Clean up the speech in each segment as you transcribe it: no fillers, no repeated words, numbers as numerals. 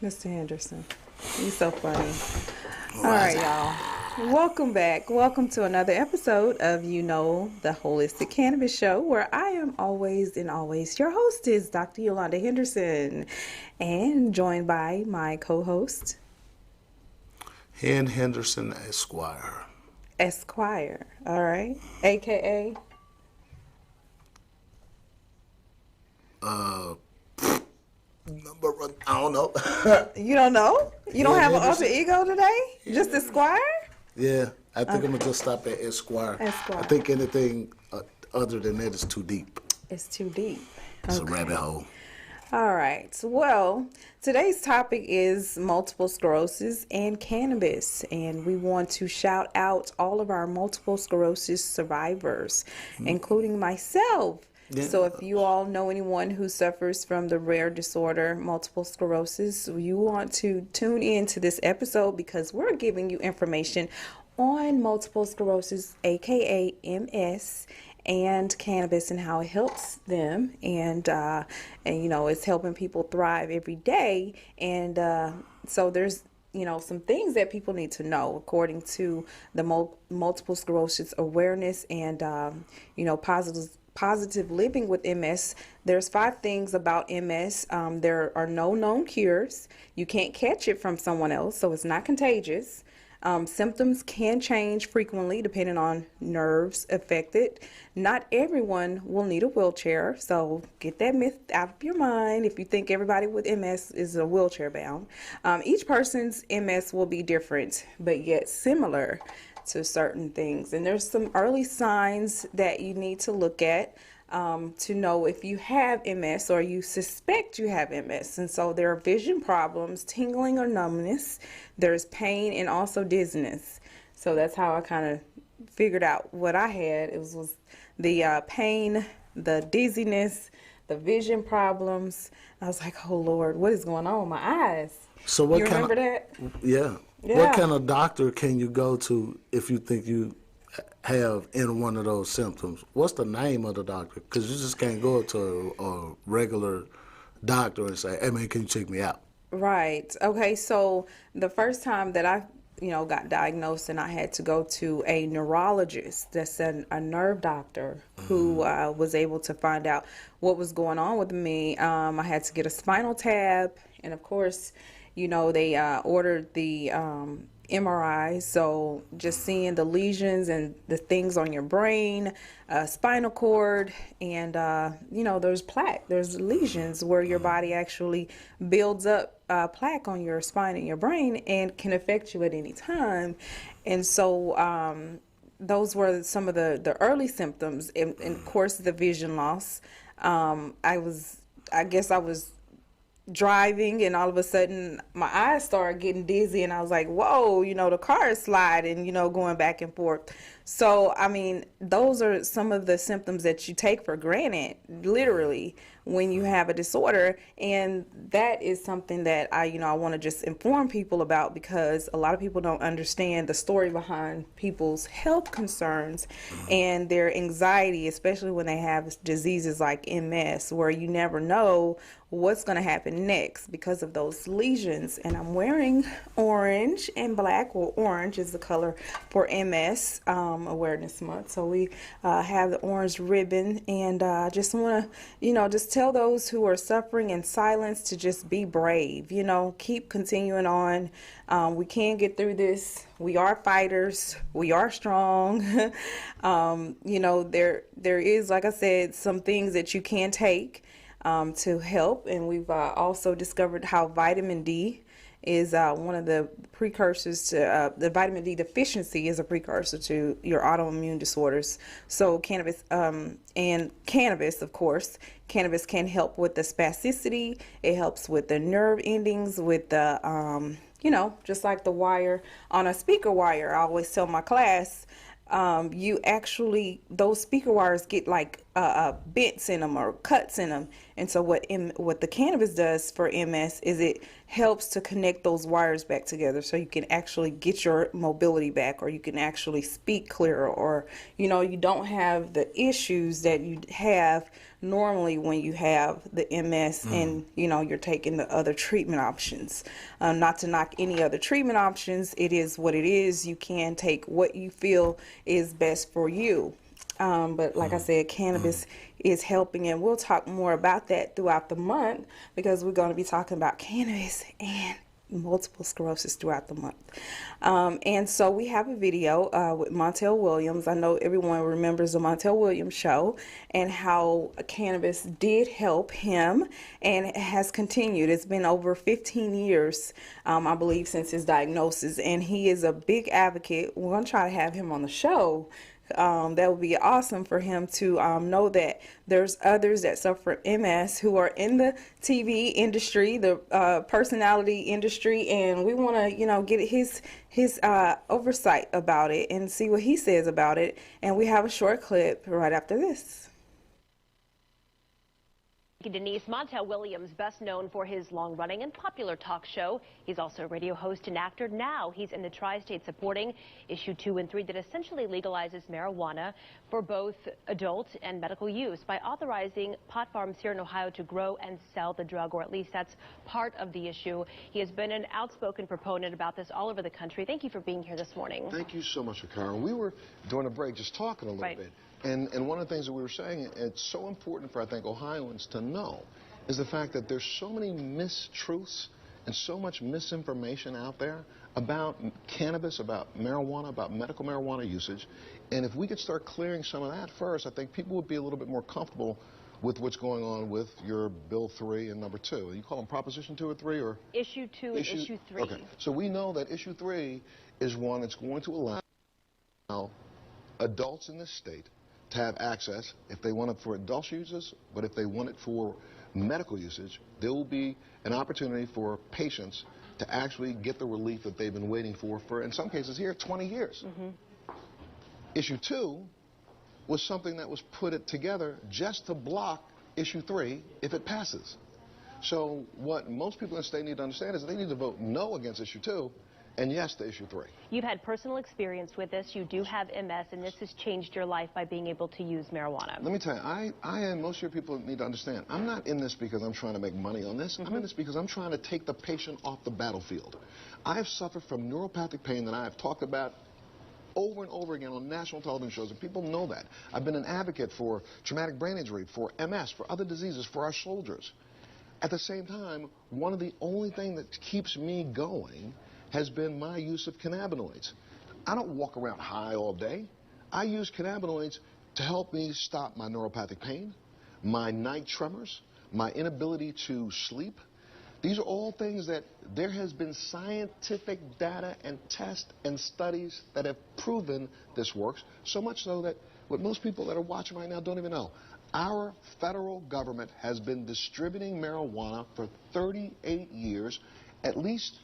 Mr. Henderson, you're so funny. All right, y'all. Welcome back. Welcome to another episode of the Holistic Cannabis Show, where I am always your hostess, Dr. Yolanda Henderson, and joined by my co-host, Hen Henderson Esquire. Esquire. All right. AKA? Number one, I don't know. You don't know? You don't have an Henderson. alter ego today? Just Esquire? Yeah, I think I'm going to just stop at Esquire. Esquire. I think anything other than that is too deep. It's too deep. It's a rabbit hole. All right. Well, today's topic is multiple sclerosis and cannabis. And we want to shout out all of our multiple sclerosis survivors, including myself. Yeah. So if you all know anyone who suffers from the rare disorder, multiple sclerosis, you want to tune in to this episode because we're giving you information on multiple sclerosis, aka MS, and cannabis and how it helps them, and it's helping people thrive every day. And so there's some things that people need to know according to the multiple sclerosis awareness and positive living with MS. There's 5 things about MS. There are no known cures. You can't catch it from someone else, so it's not contagious. Symptoms can change frequently depending on nerves affected. Not everyone will need a wheelchair, so get that myth out of your mind if you think everybody with MS is a wheelchair bound. Each person's MS will be different, but yet similar to certain things. And there's some early signs that you need to look at to know if you have MS or you suspect you have MS. And so there are vision problems, tingling or numbness, there's pain, and also dizziness. So that's how I kind of figured out what I had. It was the pain, the dizziness, the vision problems. I was like, oh Lord, what is going on with my eyes? So what you kind remember of, that? Yeah. What kind of doctor can you go to if you think you have any one of those symptoms? What's the name of the doctor? Because you just can't go to a regular doctor and say, hey man, can you check me out? Right. Okay. So the first time that I, got diagnosed and I had to go to a neurologist, that's a nerve doctor who was able to find out what was going on with me. I had to get a spinal tab, and of course, they ordered the MRI, so just seeing the lesions and the things on your brain, spinal cord, and there's plaque. There's lesions where your body actually builds up plaque on your spine and your brain and can affect you at any time. And so those were some of the early symptoms, and of course the vision loss. I guess I was driving, and all of a sudden my eyes started getting dizzy, and I was like, whoa, the car is sliding, going back and forth. So I mean, those are some of the symptoms that you take for granted, literally, when you have a disorder. And that is something that I want to just inform people about, because a lot of people don't understand the story behind people's health concerns and their anxiety, especially when they have diseases like MS, where you never know what's going to happen next because of those lesions. And I'm wearing orange and black. Well, orange is the color for MS Awareness Month. So we have the orange ribbon, and I just want to, just tell those who are suffering in silence to just be brave, keep continuing on. We can get through this. We are fighters. We are strong. There is, like I said, some things that you can take to help. And we've also discovered how vitamin D is one of the precursors to the vitamin D deficiency is a precursor to your autoimmune disorders. So cannabis of course, cannabis can help with the spasticity. It helps with the nerve endings, with the just like the wire on a speaker wire. I always tell my class, those speaker wires get like bents in them or cuts in them. And so what the cannabis does for MS is it helps to connect those wires back together, so you can actually get your mobility back, or you can actually speak clearer, or you don't have the issues that you have normally when you have the MS and you're taking the other treatment options. Not to knock any other treatment options, it is what it is. You can take what you feel is best for you. But like I said, cannabis is helping, and we'll talk more about that throughout the month, because we're going to be talking about cannabis and multiple sclerosis throughout the month. And so we have a video with Montel Williams. I know everyone remembers the Montel Williams show and how cannabis did help him, and it has continued. It's been over 15 years, I believe, since his diagnosis, and he is a big advocate. We're going to try to have him on the show. That would be awesome for him to know that there's others that suffer MS who are in the TV industry, the personality industry, and we want to, get his oversight about it and see what he says about it. And we have a short clip right after this. Denise, Montel Williams, best known for his long-running and popular talk show. He's also a radio host and actor. Now he's in the tri-state supporting Issue 2 and 3 that essentially legalizes marijuana for both adult and medical use by authorizing pot farms here in Ohio to grow and sell the drug, or at least that's part of the issue. He has been an outspoken proponent about this all over the country. Thank you for being here this morning. Thank you so much, Karen. We were during a break just talking a little bit. And one of the things that we were saying, it's so important for, I think, Ohioans to know, is the fact that there's so many mistruths and so much misinformation out there about cannabis, about marijuana, about medical marijuana usage. And if we could start clearing some of that first, I think people would be a little bit more comfortable with what's going on with your Bill 3 and number 2. You call them Proposition 2 or 3? Or Issue 2 and Issue 3. Okay. So we know that Issue 3 is one that's going to allow adults in this state to have access, if they want it for adult uses, but if they want it for medical usage, there will be an opportunity for patients to actually get the relief that they've been waiting for in some cases here, 20 years. Issue 2 was something that was put together just to block Issue 3 if it passes. So what most people in the state need to understand is that they need to vote no against Issue 2 and yes to Issue 3. You've had personal experience with this. You do have MS, and this has changed your life by being able to use marijuana. Let me tell you, I and most of your people need to understand, I'm not in this because I'm trying to make money on this. I'm in this because I'm trying to take the patient off the battlefield. I have suffered from neuropathic pain that I have talked about over and over again on national television shows, and people know that. I've been an advocate for traumatic brain injury, for MS, for other diseases, for our soldiers. At the same time, one of the only things that keeps me going has been my use of cannabinoids. I don't walk around high all day. I use cannabinoids to help me stop my neuropathic pain, my night tremors, my inability to sleep. These are all things that there has been scientific data and tests and studies that have proven this works, so much so that what most people that are watching right now don't even know. Our federal government has been distributing marijuana for 38 years, at least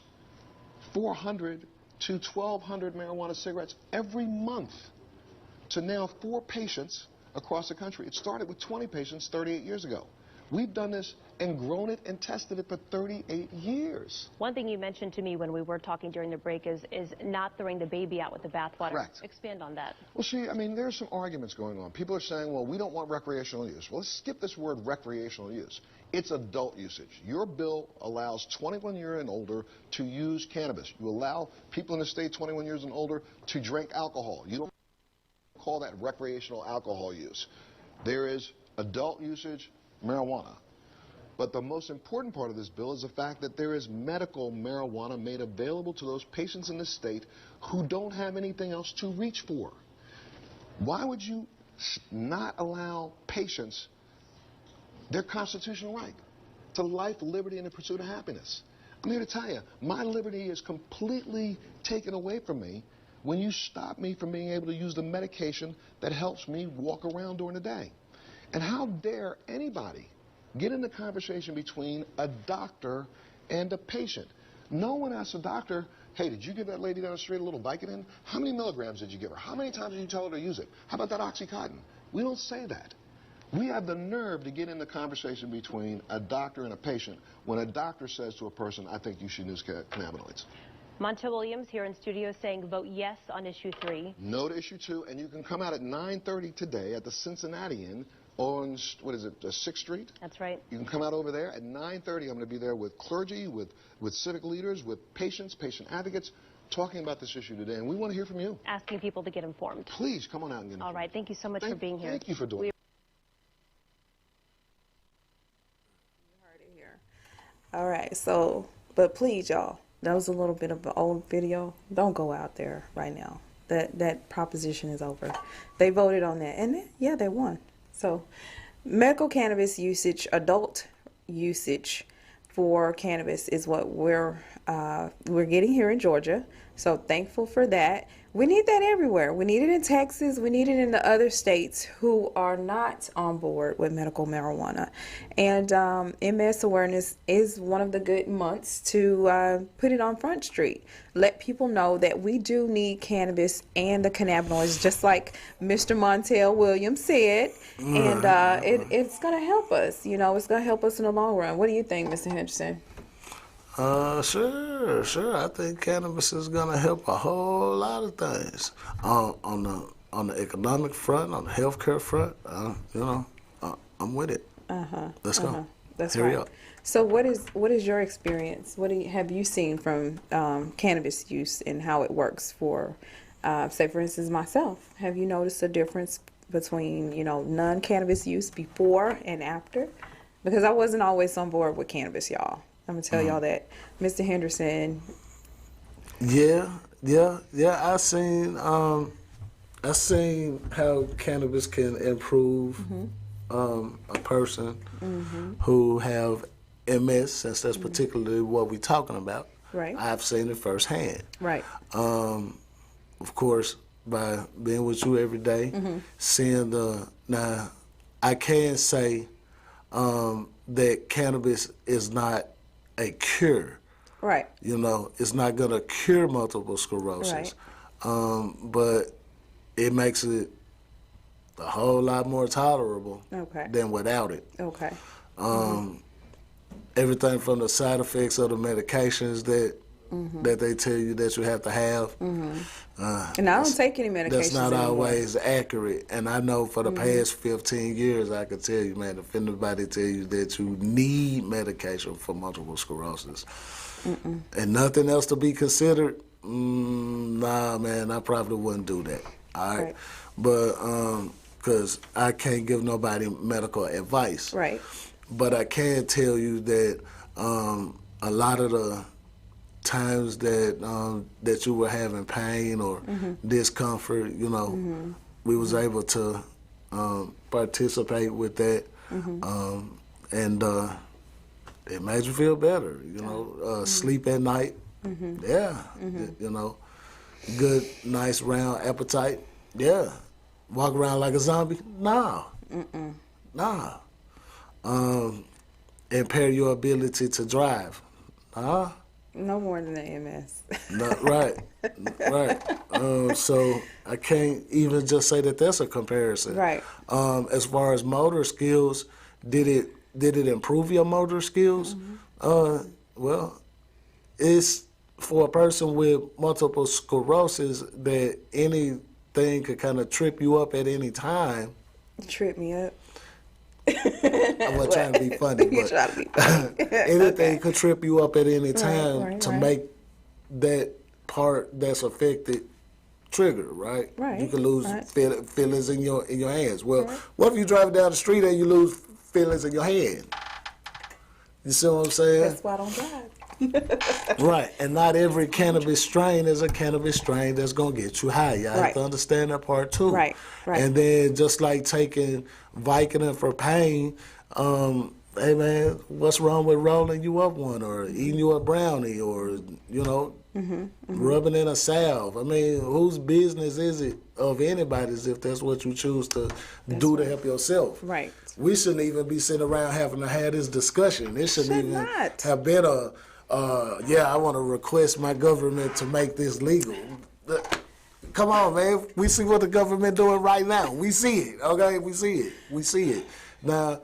400 to 1,200 marijuana cigarettes every month to now 4 patients across the country. It started with 20 patients 38 years ago. We've done this and grown it and tested it for 38 years. One thing you mentioned to me when we were talking during the break is not throwing the baby out with the bathwater. Correct. Expand on that. Well, see, I mean, there's some arguments going on. People are saying, well, we don't want recreational use. Well, let's skip this word recreational use. It's adult usage. Your bill allows 21 years and older to use cannabis. You allow people in the state 21 years and older to drink alcohol. You don't call that recreational alcohol use. There is adult usage, marijuana. But the most important part of this bill is the fact that there is medical marijuana made available to those patients in the state who don't have anything else to reach for. Why would you not allow patients their constitutional right to life, liberty, and the pursuit of happiness? I'm here to tell you, my liberty is completely taken away from me when you stop me from being able to use the medication that helps me walk around during the day. And how dare anybody get in the conversation between a doctor and a patient? No one asks a doctor, hey, did you give that lady down the street a little Vicodin? How many milligrams did you give her? How many times did you tell her to use it? How about that OxyContin? We don't say that. We have the nerve to get in the conversation between a doctor and a patient when a doctor says to a person, I think you should use cannabinoids. Montel Williams here in studio saying vote yes on issue 3. No to issue 2, and you can come out at 9:30 today at the Cincinnati Inn on, what is it, 6th Street? That's right. You can come out over there at 9:30. I'm going to be there with clergy, with civic leaders, with patients, patient advocates, talking about this issue today, and we want to hear from you. Asking people to get informed. Please come on out and get informed. All right, thank you so much for being here. Thank you for doing it. All right, so, but please, y'all, that was a little bit of an old video. Don't go out there right now. That proposition is over. They voted on that, and yeah, they won. So, medical cannabis usage, adult usage for cannabis is what we're getting here in Georgia. So thankful for that. We need that everywhere. We need it in Texas. We need it in the other states who are not on board with medical marijuana. And MS awareness is one of the good months to put it on Front Street. Let people know that we do need cannabis and the cannabinoids, just like Mr. Montel Williams said. And it's going to help us. You know, it's going to help us in the long run. What do you think, Mr. Henderson? Sure. I think cannabis is gonna help a whole lot of things on the economic front, on the healthcare front. I'm with it. Let's go. That's Hurry right. up. So, what is your experience? What have you seen from cannabis use and how it works for, say, for instance, myself? Have you noticed a difference between non-cannabis use before and after? Because I wasn't always on board with cannabis, y'all. I'm gonna tell y'all that, Mr. Henderson. Yeah. I seen how cannabis can improve a person who have MS, since that's particularly what we're talking about. Right. I've seen it firsthand. Right. Of course, by being with you every day, seeing now, I can say that cannabis is not a cure. Right. It's not going to cure multiple sclerosis. Right. But it makes it a whole lot more tolerable than without it. Okay. Everything from the side effects of the medications that they tell you that you have to have. And I don't take any medications That's not anymore. always accurate. And I know for the past 15 years, I could tell you, man, if anybody tell you that you need medication for multiple sclerosis and nothing else to be considered, nah, man, I probably wouldn't do that. All right. But because I can't give nobody medical advice. Right. But I can tell you that a lot of the times that you were having pain or discomfort, we was able to participate with that, and it made you feel better. Sleep at night, good, nice round appetite, Walk around like a zombie, nah. Impair your ability to drive, nah. No more than the MS. Right. So I can't even just say that that's a comparison. Right. As far as motor skills, did it improve your motor skills? Well, it's for a person with multiple sclerosis that anything could kind of trip you up at any time. Trip me up. I wasn't trying to be funny, You're but trying to be funny. anything could trip you up at any time to right. make that part that's affected trigger, right? Right. You can lose feelings in your hands. Well, Right. what if you driving down the street and you lose feelings in your hand? You see what I'm saying? That's why I don't drive. Right, and not every cannabis strain is a cannabis strain that's gonna get you high. You have to understand that part too. Right. And then just like taking Vicodin for pain, hey man, what's wrong with rolling you up one or eating you a brownie or rubbing in a salve? I mean, whose business is it of anybody's if that's what you choose to do to help yourself? Right. We shouldn't even be sitting around having to have this discussion. It shouldn't even not. have been I want to request my government to make this legal. Come on, man. We see what the government doing right now. We see it, okay? We see it. Now,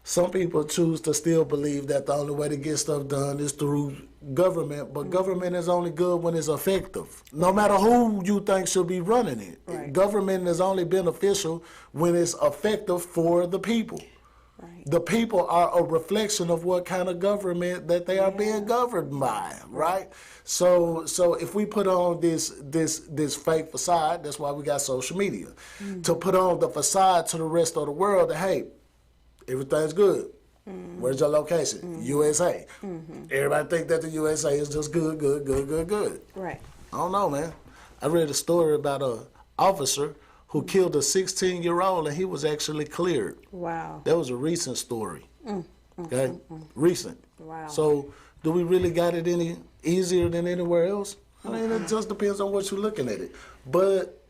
some people choose to still believe that the only way to get stuff done is through government, but government is only good when it's effective. No matter who you think should be running it. Right. Government is only beneficial when it's effective for the people. Right. The people are a reflection of what kind of government that they are being governed by, right? So if we put on this fake facade, that's why we got social media, to put on the facade to the rest of the world that, hey, everything's good. Where's your location? USA. Everybody think that the USA is just good. Right. I don't know, man. I read a story about a officer who killed a 16-year-old and he was actually cleared. Wow. That was a recent story. Okay? Recent. Wow. So do we really got it any easier than anywhere else? I mean, it just depends on what you're looking at it. But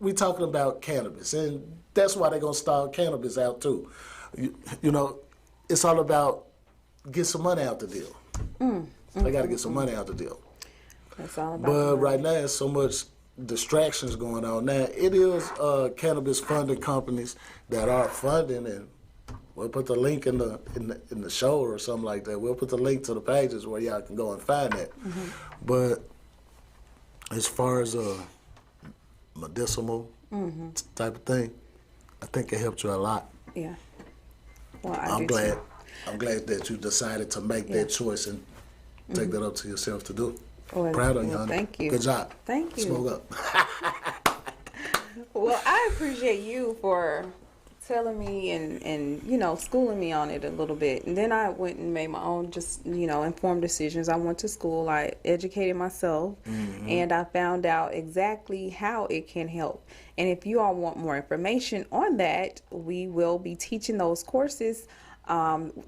we talking about cannabis, and that's why they're going to start cannabis out too. You know, it's all about get some money out the deal. They got to get some money out the deal. That's all about But money. right now, there's so much distractions going on. Now, it is cannabis funding companies that are funding, and we'll put the link in the show or something like that. We'll put the link to the pages where y'all can go and find that. But as far as a medicinal type of thing, I think it helped you a lot. Yeah. Well, I'm glad. I'm glad that you decided to make that choice and take that up to yourself to do. Well, Proud of you, honey. thank you. Good job. Thank you. Smoke up. Well, I appreciate you for telling me and you know, schooling me on it a little bit. And then I went and made my own, just, you know, informed decisions. I went to school, I educated myself, and I found out exactly how it can help. And if you all want more information on that, we will be teaching those courses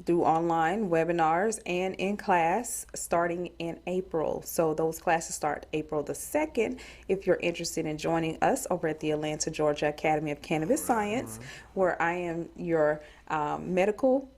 through online webinars and in class starting in April. So those classes start April the 2nd. If you're interested in joining us over at the Atlanta, Georgia Academy of Cannabis Science, where I am your medical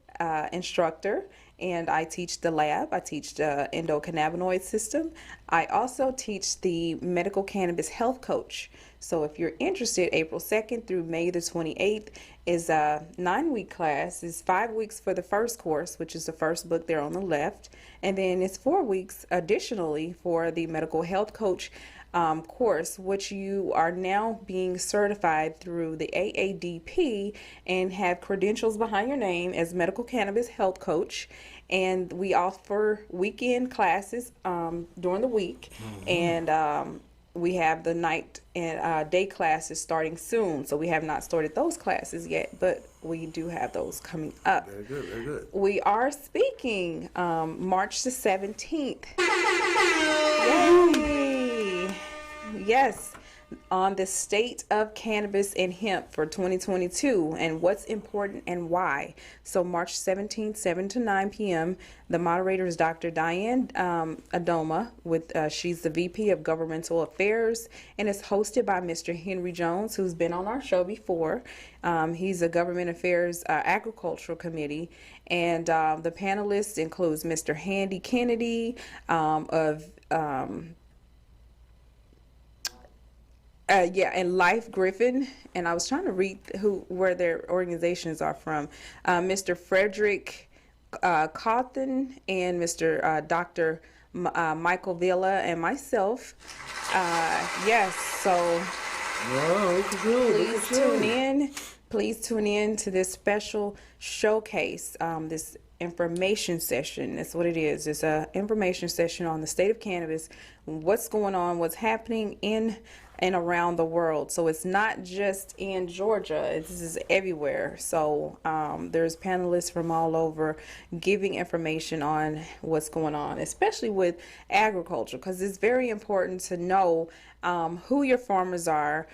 instructor, and I teach the lab. I teach the endocannabinoid system. I also teach the medical cannabis health coach. So if you're interested, April 2nd through May the 28th is a 9-week class. It's 5 weeks for the first course, which is the first book there on the left. And then it's 4 weeks additionally for the medical health coach course, which you are now being certified through the AADP and have credentials behind your name as medical cannabis health coach. And we offer weekend classes during the week, and we have the night and day classes starting soon. So we have not started those classes yet, but we do have those coming up. Very good, very good. We are speaking March the 17th. Yay! Yes, on the state of cannabis and hemp for 2022 and what's important and why. So March 17th, 7 to 9 p.m. The moderator is Dr. Diane Adoma. She's the VP of Governmental Affairs, and it's hosted by Mr. Henry Jones, who's been on our show before. He's a Government Affairs Agricultural Committee, and the panelists includes Mr. Handy Kennedy and Life Griffin, and I was trying to read where their organizations are from. Mr. Frederick Cawthon and Mr. Dr. Michael Villa and myself. Yes, so please tune in to this special showcase, this information session. That's what it is. It's an information session on the state of cannabis, what's going on, what's happening in and around the world. So it's not just in Georgia, this is everywhere. So there's panelists from all over giving information on what's going on, especially with agriculture, because it's very important to know who your farmers are,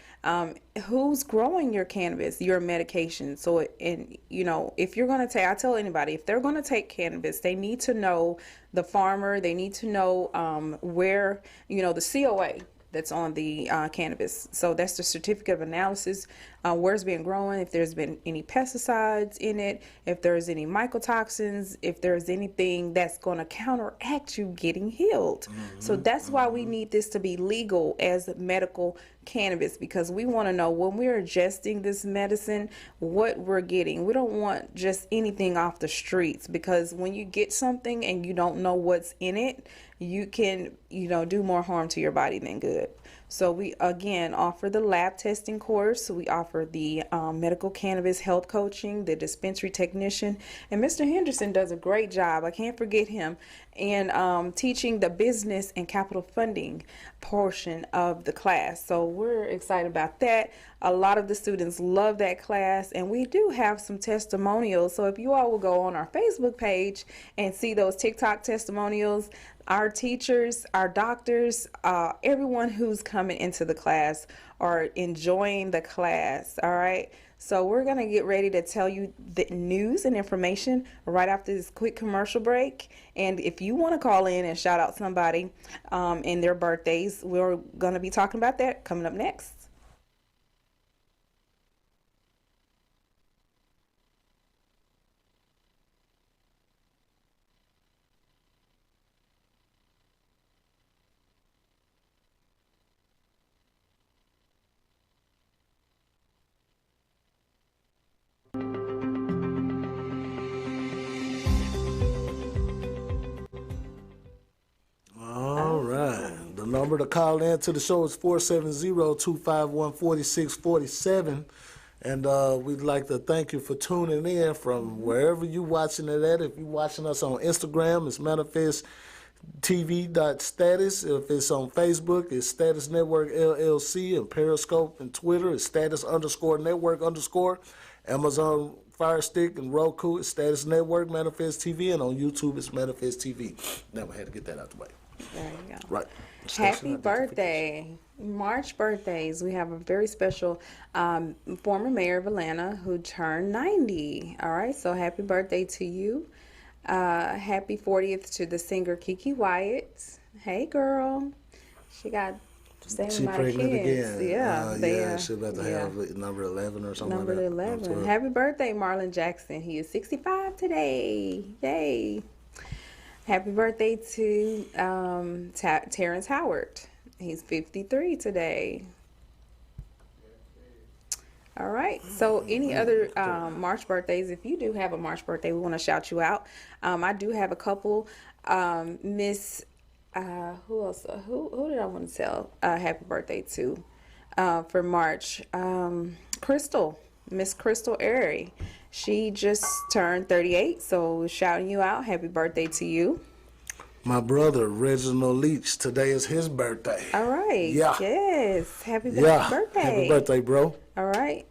who's growing your cannabis, your medication. So, and you know, if you're going to take, I tell anybody, if they're going to take cannabis, they need to know the farmer, they need to know where, you know, the COA that's on the cannabis. So that's the certificate of analysis where it's been growing, if there's been any pesticides in it, if there's any mycotoxins, if there's anything that's going to counteract you getting healed. So that's why we need this to be legal as medical cannabis, because we want to know when we're ingesting this medicine what we're getting. We don't want just anything off the streets, because when you get something and you don't know what's in it, you can, do more harm to your body than good. So we again offer the lab testing course. We offer the medical cannabis health coaching, the dispensary technician, and Mr. Henderson does a great job. I can't forget him, and teaching the business and capital funding portion of the class. So we're excited about that. A lot of the students love that class, and we do have some testimonials. So if you all will go on our Facebook page and see those TikTok testimonials, our teachers, our doctors, everyone who's coming into the class are enjoying the class. All right. So we're going to get ready to tell you the news and information right after this quick commercial break. And if you want to call in and shout out somebody in their birthdays, we're going to be talking about that coming up next. All right. The number to call in to the show is 470-251-4647. And we'd like to thank you for tuning in from wherever you're watching it at. If you're watching us on Instagram, it's manifesttv.status. If it's on Facebook, it's Status Network LLC. And Periscope and Twitter, it's status_network_. Amazon Fire Stick and Roku, it's Status Network, Manifest TV. And on YouTube, it's Manifest TV. Now we had to get that out the way. There you go. Right. Happy birthday. March birthdays. We have a very special former mayor of Atlanta who turned 90. All right. So happy birthday to you. Happy 40th to the singer Kiki Wyatt. Hey, girl. She got same She amount of pregnant kids. again. Yeah. She's about to have number 11 or something Number like that. 11. Happy birthday, Marlon Jackson. He is 65 today. Yay. Happy birthday to Terrence Howard. He's 53 today. All right. So any other March birthdays, if you do have a March birthday, we want to shout you out. I do have a couple. Miss, who else? Who did I want to tell happy birthday to for March? Crystal. Miss Crystal Airy. She just turned 38, so shouting you out. Happy birthday to you. My brother, Reginald Leach, today is his birthday. All right. Yeah. Yes. Happy birthday. Happy birthday, bro. All right.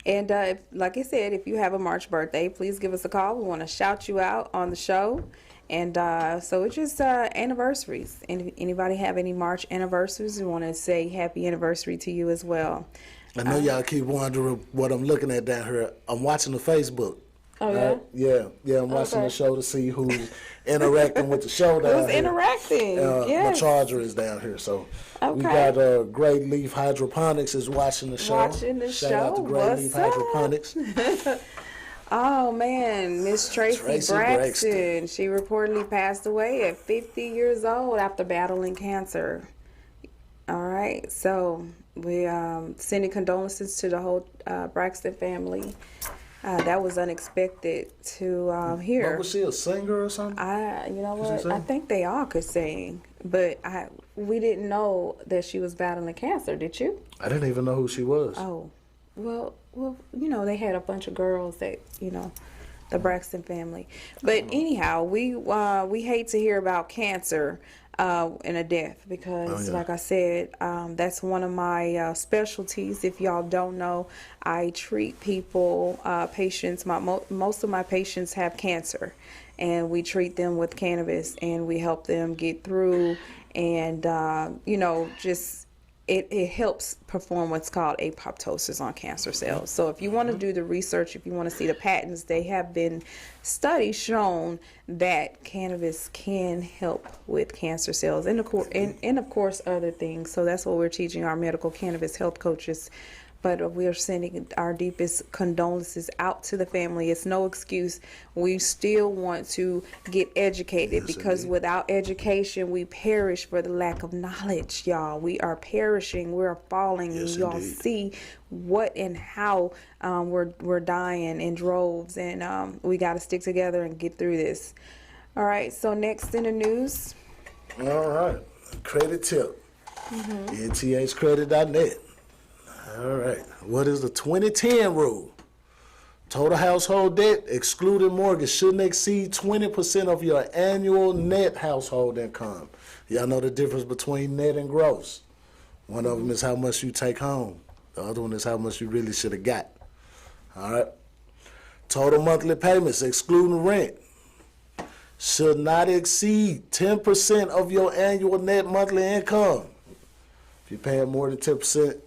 And like I said, if you have a March birthday, please give us a call. We want to shout you out on the show. And so it's just anniversaries. And if anybody have any March anniversaries, we want to say happy anniversary to you as well. I know y'all keep wondering what I'm looking at down here. I'm watching the Facebook. Oh, yeah? Yeah, I'm watching the show to see who's interacting with the show down Who's here. interacting? Yes. My charger is down here, so we Okay. got Great Leaf Hydroponics is watching the show. Shout out to Great Leaf Hydroponics. Oh, man, Miss Tracy Braxton. She reportedly passed away at 50 years old after battling cancer. All right, so we sending condolences to the whole Braxton family. That was unexpected to hear. What, was she a singer or something? You know what? I think they all could sing, but we didn't know that she was battling cancer. Did you? I didn't even know who she was. Oh, well, you know, they had a bunch of girls that, you know, the Braxton family. But anyhow, we hate to hear about cancer and a death because, like I said, that's one of my specialties. If y'all don't know, I treat people, patients. Most of my patients have cancer, and we treat them with cannabis, and we help them get through, and you know, just. It helps perform what's called apoptosis on cancer cells. So if you want to do the research, if you want to see the patents, they have been studies shown that cannabis can help with cancer cells and of course other things. So that's what we're teaching our medical cannabis health coaches but we are sending our deepest condolences out to the family. It's no excuse. We still want to get educated, Yes, because indeed. without education, we perish for the lack of knowledge, y'all. We are perishing. We're falling. Yes, and y'all indeed. see what and how we're dying in droves, and we got to stick together and get through this. All right, so next in the news. All right. Credit tip. nthcredit.net. All right. What is the 2010 rule? Total household debt, excluding mortgage, shouldn't exceed 20% of your annual net household income. Y'all know the difference between net and gross. One of them is how much you take home. The other one is how much you really should have got. All right. Total monthly payments, excluding rent, should not exceed 10% of your annual net monthly income. If you're paying more than 10%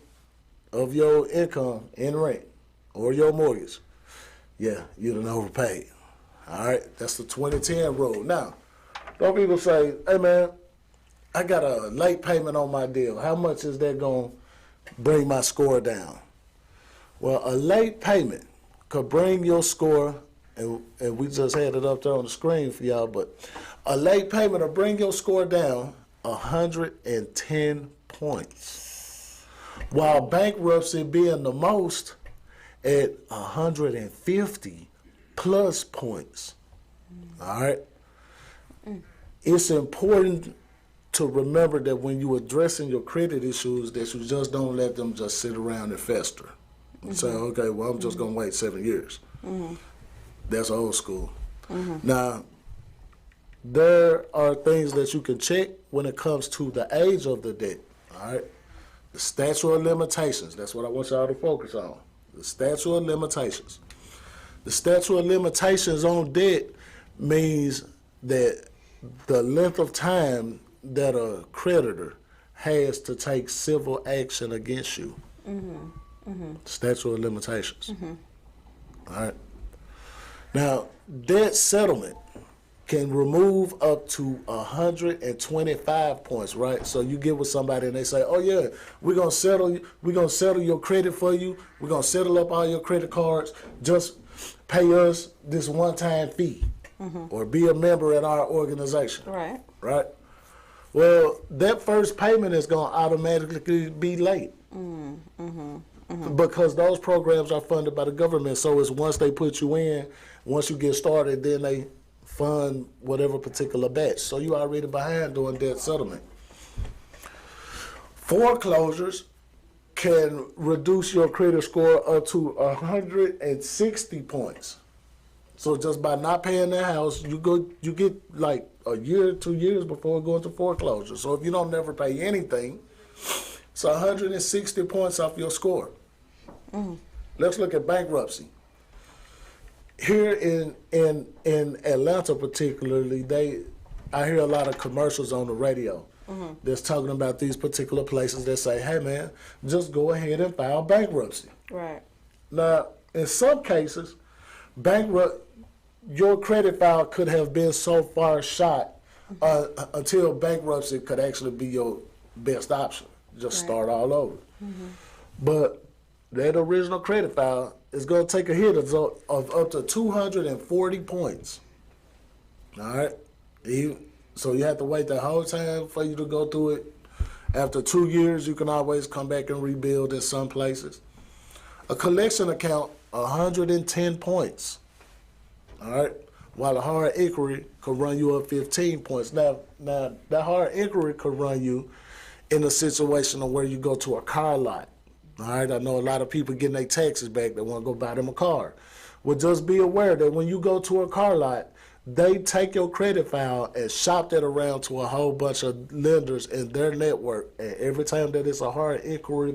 of your income in rent or your mortgage, yeah, you done overpaid. All right, that's the 2010 rule. Now, some people say, hey man, I got a late payment on my deal. How much is that going to bring my score down? Well, a late payment could bring your score, and we just had it up there on the screen for y'all, but a late payment will bring your score down 110 points, while bankruptcy being the most at 150 plus points. All right? It's important to remember that when you're addressing your credit issues, that you just don't let them just sit around and fester. And say, okay, well, I'm just going to wait 7 years. That's old school. Now, there are things that you can check when it comes to the age of the debt. All right? The statute of limitations. That's what I want y'all to focus on. The statute of limitations. The statute of limitations on debt means that the length of time that a creditor has to take civil action against you. Statute of limitations. All right. Now, debt settlement can remove up to 125 points, right? So you get with somebody and they say, oh yeah, we're gonna settle your credit for you, we're gonna settle up all your credit cards, just pay us this one-time fee, or be a member in our organization. Right. Right? Well, that first payment is gonna automatically be late. Because those programs are funded by the government, so it's once they put you in, once you get started, then they fund whatever particular batch. So you already behind doing debt settlement. Foreclosures can reduce your credit score up to 160 points. So just by not paying that house, you get like a year, 2 years before going to foreclosure. So if you don't never pay anything, it's 160 points off your score. Let's look at bankruptcy. Here in Atlanta particularly, I hear a lot of commercials on the radio that's talking about these particular places that say, hey man, just go ahead and file bankruptcy. Right. Now, in some cases, your credit file could have been so far shot until bankruptcy could actually be your best option. Just start all over. But that original credit file is going to take a hit of up to 240 points. All right? So you have to wait the whole time for you to go through it. After 2 years, you can always come back and rebuild in some places. A collection account, 110 points. All right? While a hard inquiry could run you up 15 points. Now that hard inquiry could run you in a situation where you go to a car lot. All right, I know a lot of people getting their taxes back that want to go buy them a car. Well, just be aware that when you go to a car lot, they take your credit file and shop that around to a whole bunch of lenders in their network. And every time that it's a hard inquiry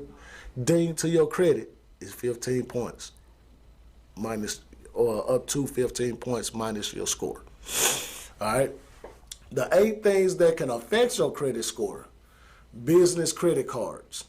ding to your credit, it's 15 points minus, or up to 15 points minus your score. All right. The 8 things that can affect your credit score: business credit cards.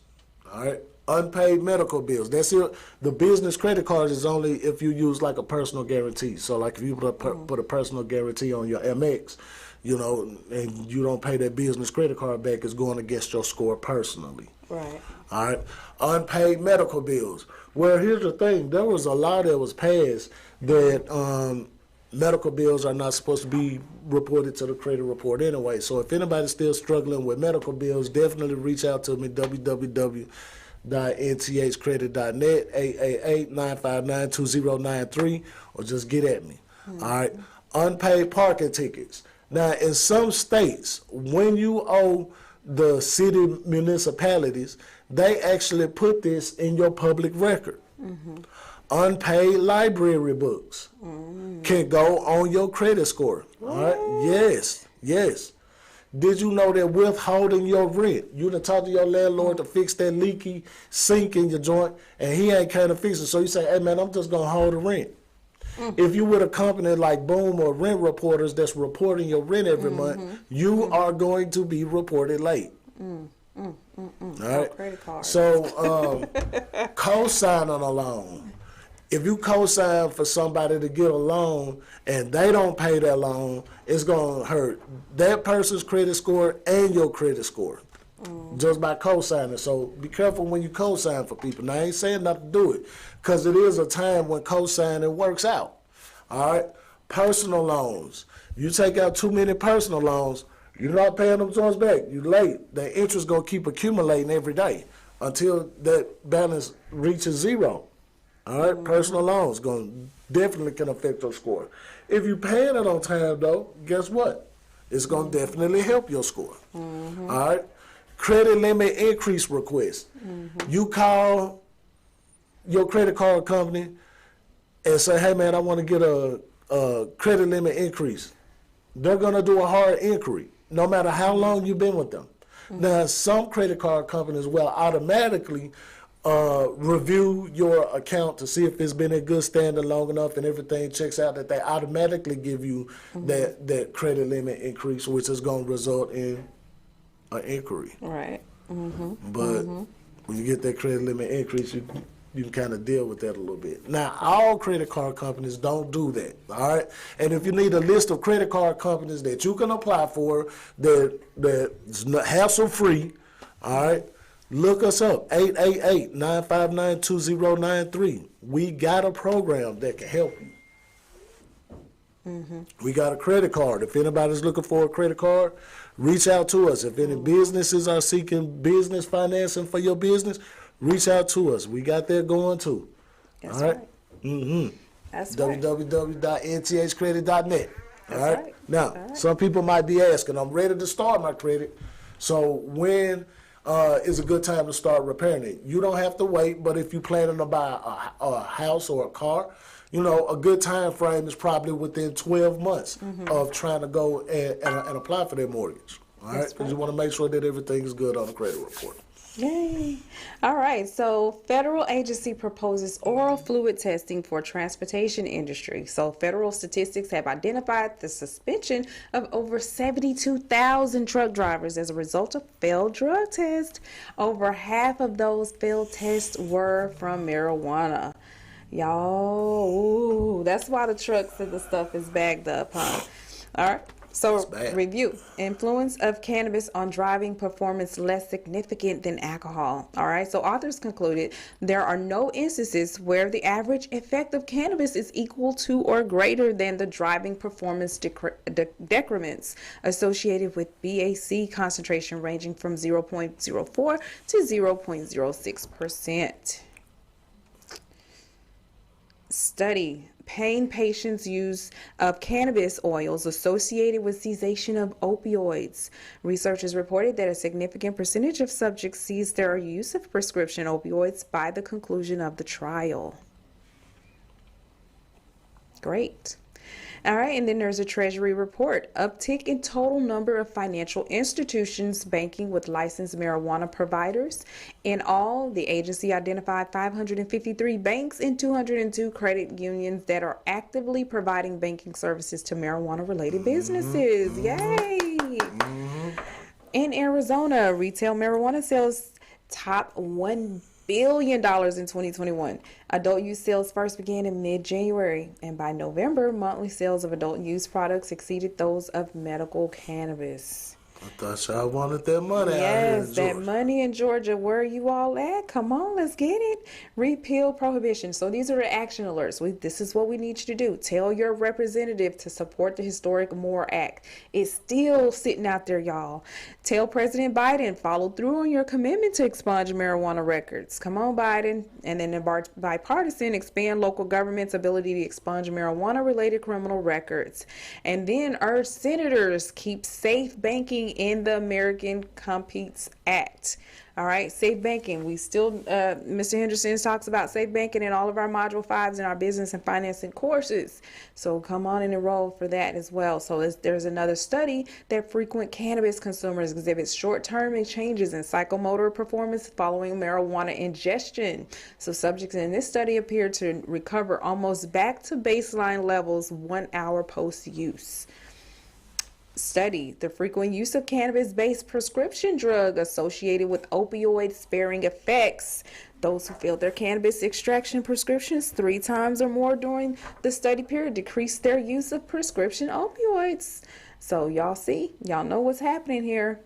All right. Unpaid medical bills. That's it. The business credit card is only if you use like a personal guarantee. So like if you put a personal guarantee on your MX, you know, and you don't pay that business credit card back, it's going against your score personally. Right. All right. Unpaid medical bills. Well, here's the thing. There was a law that was passed that medical bills are not supposed to be reported to the credit report anyway. So if anybody's still struggling with medical bills, definitely reach out to me, www.nthcredit.net, 888-959-2093, or just get at me. All right. Unpaid parking tickets. Now, in some states, when you owe the city municipalities, they actually put this in your public record. Unpaid library books can go on your credit score. All right? Yes, yes. Did you know that withholding your rent, you done talk to your landlord to fix that leaky sink in your joint, and he ain't kind of fix it. So you say, hey man, I'm just gonna hold the rent. If you with a company like Boom or Rent Reporters that's reporting your rent every month, you are going to be reported late. All right. Credit card. So co-sign on a loan. If you co-sign for somebody to get a loan and they don't pay that loan, it's going to hurt that person's credit score and your credit score just by co-signing. So be careful when you co-sign for people. Now, I ain't saying not to do it because it is a time when co-signing works out. All right? Personal loans. You take out too many personal loans, you're not paying them joints back. You're late. The interest going to keep accumulating every day until that balance reaches zero. All right, personal loans definitely can affect your score. If you're paying it on time, though, guess what? It's going to definitely help your score. All right, credit limit increase request. You call your credit card company and say, hey, man, I want to get a credit limit increase. They're going to do a hard inquiry, no matter how long you've been with them. Now, some credit card companies will automatically review your account to see if it's been in good standing long enough and everything checks out, that they automatically give you that credit limit increase, which is going to result in an inquiry. Right. But when you get that credit limit increase, you can kind of deal with that a little bit. Now, all credit card companies don't do that, all right? And if you need a list of credit card companies that you can apply for that's hassle-free, all right, look us up, 888-959-2093. We got a program that can help you. We got a credit card. If anybody's looking for a credit card, reach out to us. If any businesses are seeking business financing for your business, reach out to us. We got that going too. That's all right? Right. That's right. www.nthcredit.net. All right? Right. Now, some people might be asking, I'm ready to start my credit. So when is a good time to start repairing it? You don't have to wait, but if you're planning to buy a house or a car, you know, a good time frame is probably within 12 months of trying to go and apply for that mortgage. All right? Because you want to make sure that everything is good on the credit report. Yay. All right. So federal agency proposes oral fluid testing for transportation industry. So federal statistics have identified the suspension of over 72,000 truck drivers as a result of failed drug tests. Over half of those failed tests were from marijuana. Y'all, ooh, that's why the trucks and the stuff is bagged up, huh? All right. So review. Influence of cannabis on driving performance less significant than alcohol. All right. So authors concluded there are no instances where the average effect of cannabis is equal to or greater than the driving performance decrements associated with BAC concentration ranging from 0.04 to 0.06%. Study. Pain patients' use of cannabis oils associated with cessation of opioids. Researchers reported that a significant percentage of subjects ceased their use of prescription opioids by the conclusion of the trial. Great. All right, and then there's a Treasury report. Uptick in total number of financial institutions banking with licensed marijuana providers. In all, the agency identified 553 banks and 202 credit unions that are actively providing banking services to marijuana-related businesses. Yay! In Arizona, retail marijuana sales top $1 billion in 2021. Adult use sales first began in mid-January, and by November, monthly sales of adult use products exceeded those of medical cannabis. I thought y'all wanted that money out here Yes, in that Georgia. money in Georgia. Where are you all at? Come on, let's get it. Repeal prohibition. So these are the action alerts. This is what we need you to do. Tell your representative to support the Historic MORE Act. It's still sitting out there, y'all. Tell President Biden, follow through on your commitment to expunge marijuana records. Come on, Biden. And then the bipartisan, expand local government's ability to expunge marijuana-related criminal records. And then urge senators keep safe banking in the American Competes Act. All right, safe banking. We still, Mr. Henderson talks about safe banking in all of our Module 5s in our business and financing courses. So come on and enroll for that as well. So there's another study that frequent cannabis consumers exhibit short-term changes in psychomotor performance following marijuana ingestion. So subjects in this study appear to recover almost back to baseline levels 1 hour post-use. Study, the frequent use of cannabis-based prescription drug associated with opioid-sparing effects. Those who filled their cannabis extraction prescriptions 3 times or more during the study period decreased their use of prescription opioids. So y'all see, y'all know what's happening here.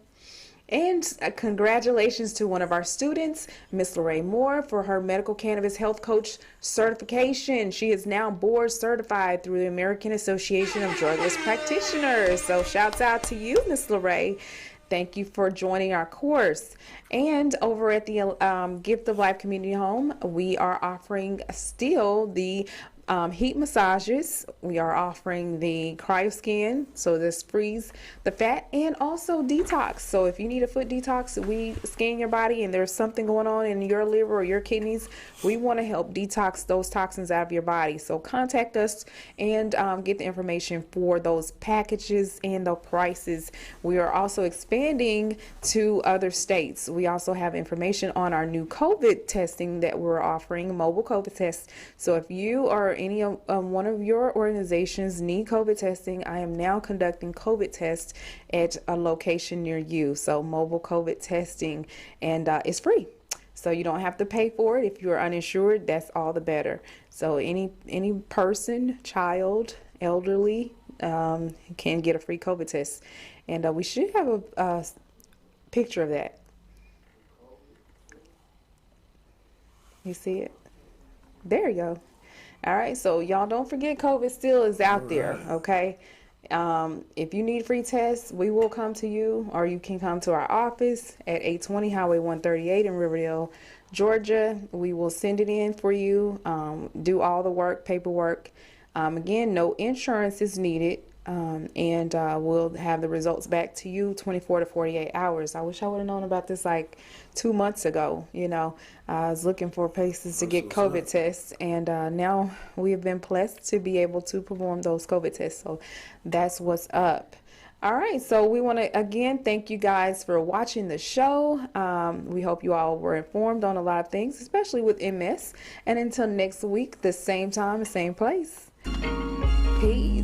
And congratulations to one of our students, Miss Lorraine Moore, for her medical cannabis health coach certification. She is now board certified through the American Association of Drugless Practitioners. So shouts out to you, Miss Lorraine. Thank you for joining our course. And over at the Gift of Life Community Home, we are offering still the heat massages. We are offering the cryoscan, so this freeze the fat, and also detox. So if you need a foot detox, we scan your body and there's something going on in your liver or your kidneys, we want to help detox those toxins out of your body. So contact us and get the information for those packages and the prices. We are also expanding to other states. We also have information on our new COVID testing that we're offering, mobile COVID tests. So if you or any of one of your organizations need COVID testing, I am now conducting COVID tests at a location near you. So mobile COVID testing, and it's free. So you don't have to pay for it. If you're uninsured, that's all the better. So any person, child, elderly, can get a free COVID test. And we should have a picture of that. You see it? There you go. All right, so y'all don't forget COVID still is out there, okay? If you need free tests, we will come to you, or you can come to our office at 820 Highway 138 in Riverdale, Georgia. We will send it in for you, do all the work, paperwork. Again, no insurance is needed, and we'll have the results back to you 24 to 48 hours. I wish I would have known about this like 2 months ago. You know, I was looking for places to get COVID tests, and now we have been blessed to be able to perform those COVID tests. So that's what's up. All right, so we want to again thank you guys for watching the show. We hope you all were informed on a lot of things, especially with MS. And until next week, the same time, same place. Peace.